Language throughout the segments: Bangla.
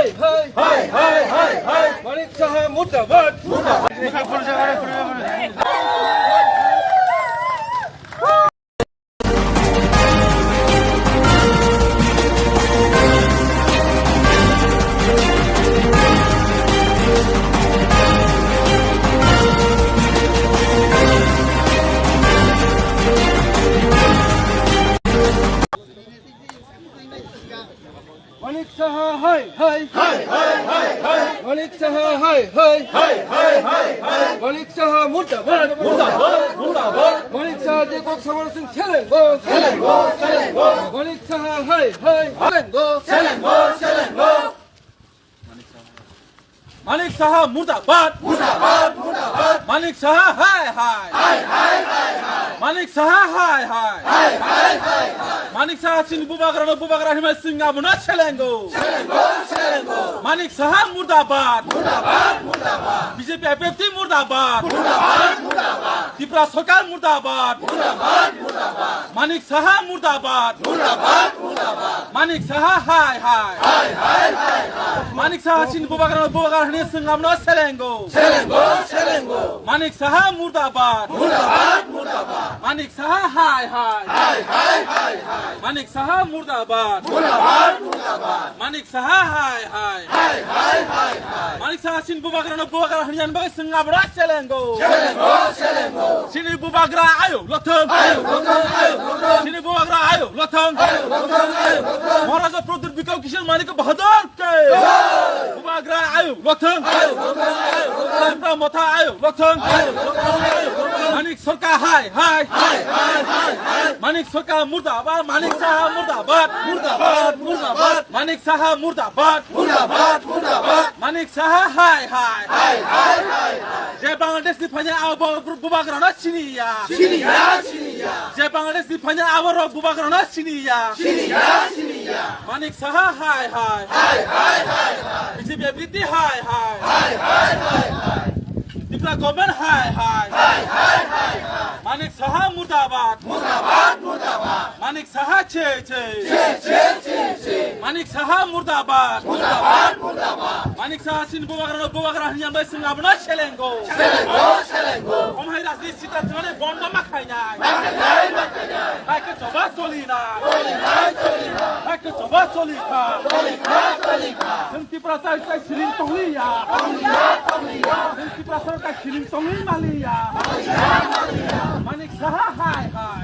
হাই হাই হাই হাই হাই হাই মানিক সাহা মুর্দাবাদ মানিক সাহা হাই হাই হাই হাই হাই হাই মানিক সাহা হাই হাই হাই হাই হাই হাই মানিক সাহা মুর্দাবাদ মুর্দাবাদ মুর্দাবাদ মানিক সাহা যে কক সমর সিং ছেলেঙ্গো ছেলেঙ্গো ছেলেঙ্গো মানিক সাহা হাই হাই ছেলেঙ্গো ছেলেঙ্গো ছেলেঙ্গো মানিক সাহা মুর্দাবাদ মুর্দাবাদ মুর্দাবাদ মানিক সাহা হাই হাই হাই হাই হাই মানিক সাহা হাই হাই হাই হাই হাই মানিক সাহা সিং বুবাগরা হিমাই সিং আবনা ছেলেঙ্গো ছেলেঙ্গো ছেলেঙ্গো মানিক সাহা মুর্দাবাদ মুর্দাবাদ মুর্দাবাদ বিজেপি এপি মুর্দাবাদ মুর্দাবাদ মুর্দাবাদ ত্রিপুরা সরকার মুর্দাবাদ মুর্দাবাদ মুর্দাবাদ মানিক সাহা মুর্দাবাদ মুর্দাবাদ মুর্দাবাদ মানিক সাহা হাই হাই হাই হাই হাই মানিক সাহা সিং বুবাগরা হিমাই সিং আবনা ছেলেঙ্গো ছেলেঙ্গো ছেলেঙ্গো মানিক সাহা মুর্দাবাদ মুর্দাবাদ মুর্দাবাদ মানিক সাহা হাই হাই হাই হাই হাই মানিক সাহা মুর্দাবাদ মুর্দাবাদ মুর্দাবাদ মানিক সাহা হাই হাই হাই হাই হাই মানিক সাহা সিং বুবাগরা হিমাই বাই সিং আবনা ছেলেঙ্গো ছেলেঙ্গো ছেলেঙ্গো সিং বুবাগরা আয়ো লথং আয়ো লথং আয়ো লথং সিং বুবাগরা আয়ো লথং আয়ো লথং আয়ো লথং মহারাজা প্রদুর বিকাও কিশোর মানিক বাহাদুর কে বুবাগরা আয়ো লথং আয়ো লথং আয়ো লথং মথা আয়ো লথং আয়ো লথং আয়ো মানিক সরকার হাই হাই হাই হাই মানিক সরকার মুর্দাবাদ মানিক সাহা মুর্দাবাদ মুর্দাবাদ মুর্দাবাদ মানিক সাহা মুর্দাবাদ মুর্দাবাদ মুর্দাবাদ মানিক সাহা হাই হাই হাই হাই হাই যে Bangladesh ni phanya abo bubagrana chiniya chiniya chiniya je bangladesh ni phanya abo bubagrana chiniya chiniya chiniya manik saha hai hai hai hai hai BJP bidhi hai hai hai hai hai Tripura government hai hai hai hai hai manik saha murdabad murdabad murdabad manik saha che che che che che manik saha murdabad murdabad murdabad manik saha sin bubagrana hiyan bai sing abna ছেলেঙ্গো ছেলেঙ্গো ছেলেঙ্গো omhai rajni sita tone bondo makhai nai makhai ke joba choli na choli na ke joba choli kha जों त्रिपुरा साइड सिलिं तंलिया जों त्रिपुरा सरकार सिलिं तंलि मालिया मानिक साहा हाय हाय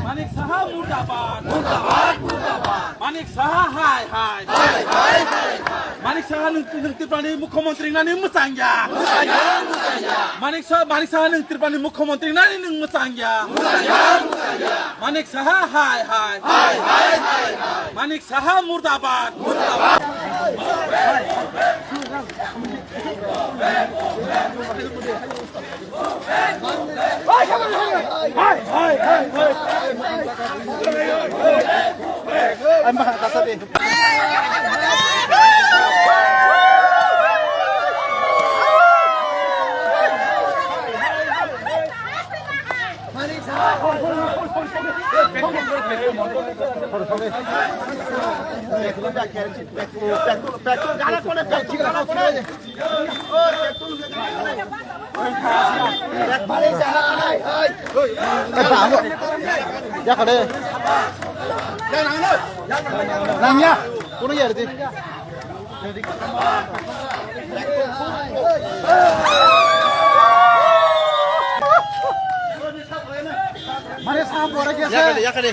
मानिक साहा मुर्दाबाद मुर्दाबाद मुर्दाबाद मानिक साहा हाय हाय मानिक साहा त्रिपुरानि मुख्यमंत्री नानि मोजांया मानिक साहा त्रिपुरानि मुख्यमंत्री नानि नों मोजांया मानिक साहा हाय हाय मानिक साहा मुर्दाबाद मुर्दाबाद Ya kali.